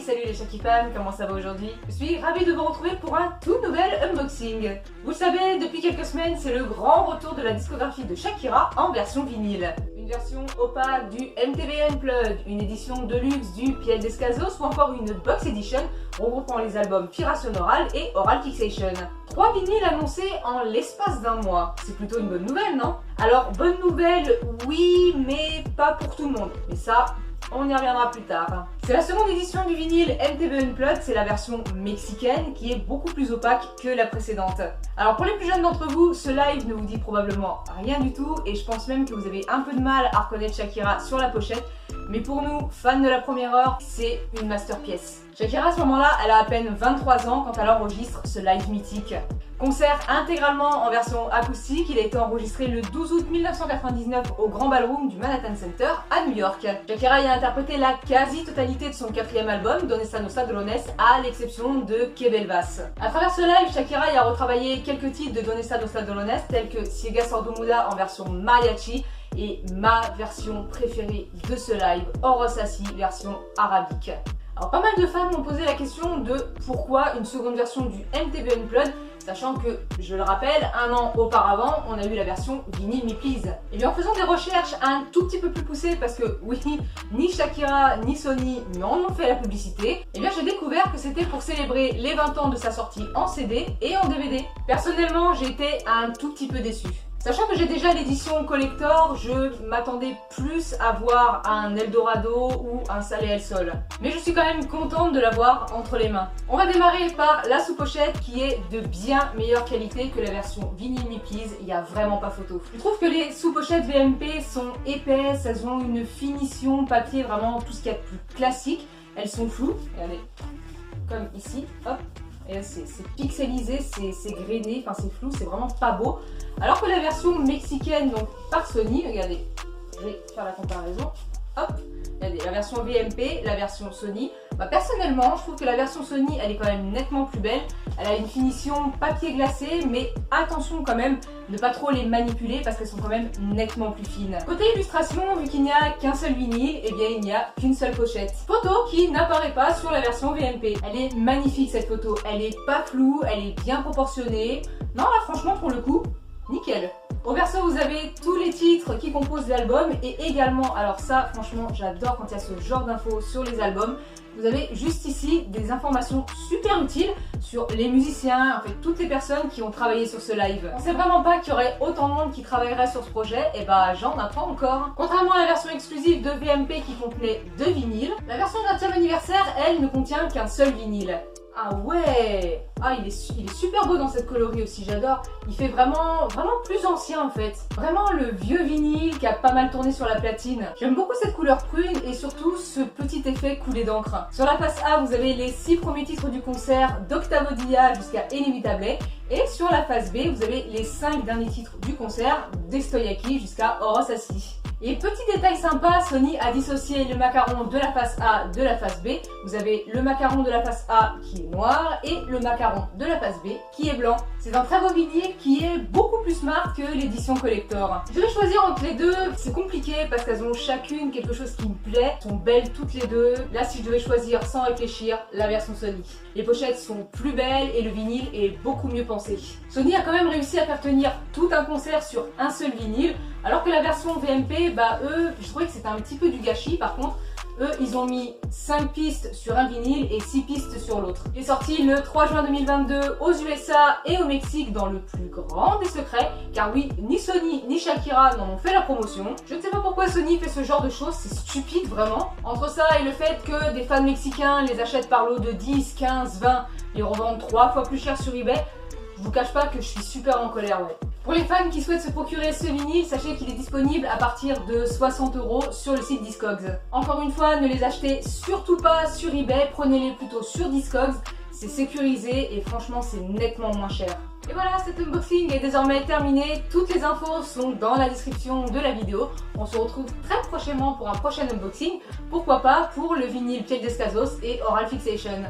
salut les Shaki fans, comment ça va aujourd'hui? Je suis ravie de vous retrouver pour un tout nouvel unboxing. Vous le savez, depuis quelques semaines, c'est le grand retour de la discographie de Shakira en version vinyle. Une version opaque du MTV Unplugged, une édition deluxe du Piel Descalzos ou encore une box edition regroupant les albums Pira Sonoral et Oral Fixation. 3 vinyles annoncés en l'espace d'un mois. C'est plutôt une bonne nouvelle, non? Alors, bonne nouvelle, oui, mais pas pour tout le monde. Mais ça, on y reviendra plus tard. C'est la seconde édition du vinyle MTV Unplugged, c'est la version mexicaine qui est beaucoup plus opaque que la précédente. Alors pour les plus jeunes d'entre vous, ce live ne vous dit probablement rien du tout et je pense même que vous avez un peu de mal à reconnaître Shakira sur la pochette. Mais pour nous, fans de la première heure, c'est une masterpiece. Shakira à ce moment-là, elle a à peine 23 ans quand elle enregistre ce live mythique. Concert intégralement en version acoustique, il a été enregistré le 12 août 1999 au Grand Ballroom du Manhattan Center à New York. Shakira y a interprété la quasi-totalité de son 4e album, Donde Están los Ladrones, à l'exception de Que Bel Vas. À travers ce live, Shakira y a retravaillé quelques titres de Donde Están los Ladrones tels que Ciega Sordomuda en version mariachi et ma version préférée de ce live, Oros Así, version arabique. Alors pas mal de fans m'ont posé la question de pourquoi une seconde version du MTV Unplugged, sachant que, je le rappelle, un an auparavant, on a eu la version Vinyl Me Please. Et bien en faisant des recherches un tout petit peu plus poussées, parce que oui, ni Shakira ni Sony n'en ont fait la publicité, et bien j'ai découvert que c'était pour célébrer les 20 ans de sa sortie en CD et en DVD. Personnellement, j'ai été un tout petit peu déçue. Sachant que j'ai déjà l'édition collector, je m'attendais plus à voir un Eldorado ou un Sale El Sol. Mais je suis quand même contente de l'avoir entre les mains. On va démarrer par la sous-pochette qui est de bien meilleure qualité que la version Vinyl Me Please, il n'y a vraiment pas photo. Je trouve que les sous-pochettes VMP sont épaisses, elles ont une finition papier, vraiment tout ce qu'il y a de plus classique. Elles sont floues, regardez, comme ici, hop. Et c'est pixelisé, c'est grainé, enfin c'est flou, c'est vraiment pas beau. Alors que la version mexicaine, donc par Sony, regardez, je vais faire la comparaison, hop, regardez, la version VMP, la version Sony. Bah, personnellement, je trouve que la version Sony, elle est quand même nettement plus belle. Elle a une finition papier glacé, mais attention quand même de pas trop les manipuler parce qu'elles sont quand même nettement plus fines. Côté illustration, vu qu'il n'y a qu'un seul vinyle, eh bien il n'y a qu'une seule pochette. Photo qui n'apparaît pas sur la version VMP. Elle est magnifique cette photo, elle est pas floue, elle est bien proportionnée. Non là franchement pour le coup, nickel. Au verso, vous avez tous les titres qui composent l'album et également, alors ça franchement j'adore quand il y a ce genre d'infos sur les albums, vous avez juste ici des informations super utiles sur les musiciens, en fait toutes les personnes qui ont travaillé sur ce live. On sait vraiment pas qu'il y aurait autant de monde qui travaillerait sur ce projet, et bah j'en apprends encore. Contrairement à la version exclusive de VMP qui contenait 2 vinyles, la version 20e anniversaire, elle, ne contient qu'un seul vinyle. Ah ouais! Ah il est super beau dans cette coloris aussi, j'adore. Il fait vraiment plus ancien en fait. Vraiment le vieux vinyle qui a pas mal tourné sur la platine. J'aime beaucoup cette couleur prune et surtout ce petit effet coulé d'encre. Sur la face A, vous avez les 6 premiers titres du concert d'Octavo Dia jusqu'à Inévitable. Et sur la face B, vous avez les 5 derniers titres du concert d'Estoyaki jusqu'à Oros Así. Et petit détail sympa, Sony a dissocié le macaron de la face A de la face B. Vous avez le macaron de la face A qui est noir et le macaron de la face B qui est blanc. C'est un très beau vinyle qui est beaucoup plus smart que l'édition collector. Je vais choisir entre les deux, c'est compliqué parce qu'elles ont chacune quelque chose qui me plaît. Elles sont belles toutes les deux. Là si je devais choisir sans réfléchir, la version Sony. Les pochettes sont plus belles et le vinyle est beaucoup mieux pensé. Sony a quand même réussi à faire tenir tout un concert sur un seul vinyle. Alors que la version VMP, bah eux, je trouvais que c'était un petit peu du gâchis. Par contre, eux, ils ont mis 5 pistes sur un vinyle et 6 pistes sur l'autre. Il est sorti le 3 juin 2022 aux USA et au Mexique dans le plus grand des secrets. Car oui, ni Sony ni Shakira n'en ont fait la promotion. Je ne sais pas pourquoi Sony fait ce genre de choses, c'est stupide vraiment. Entre ça et le fait que des fans mexicains les achètent par lot de 10, 15, 20 et revendent 3 fois plus cher sur eBay, je vous cache pas que je suis super en colère, ouais. Pour les fans qui souhaitent se procurer ce vinyle, sachez qu'il est disponible à partir de 60 € sur le site Discogs. Encore une fois, ne les achetez surtout pas sur eBay, prenez-les plutôt sur Discogs. C'est sécurisé et franchement c'est nettement moins cher. Et voilà, cet unboxing est désormais terminé. Toutes les infos sont dans la description de la vidéo. On se retrouve très prochainement pour un prochain unboxing. Pourquoi pas pour le vinyle Piel Descalzos et Oral Fixation.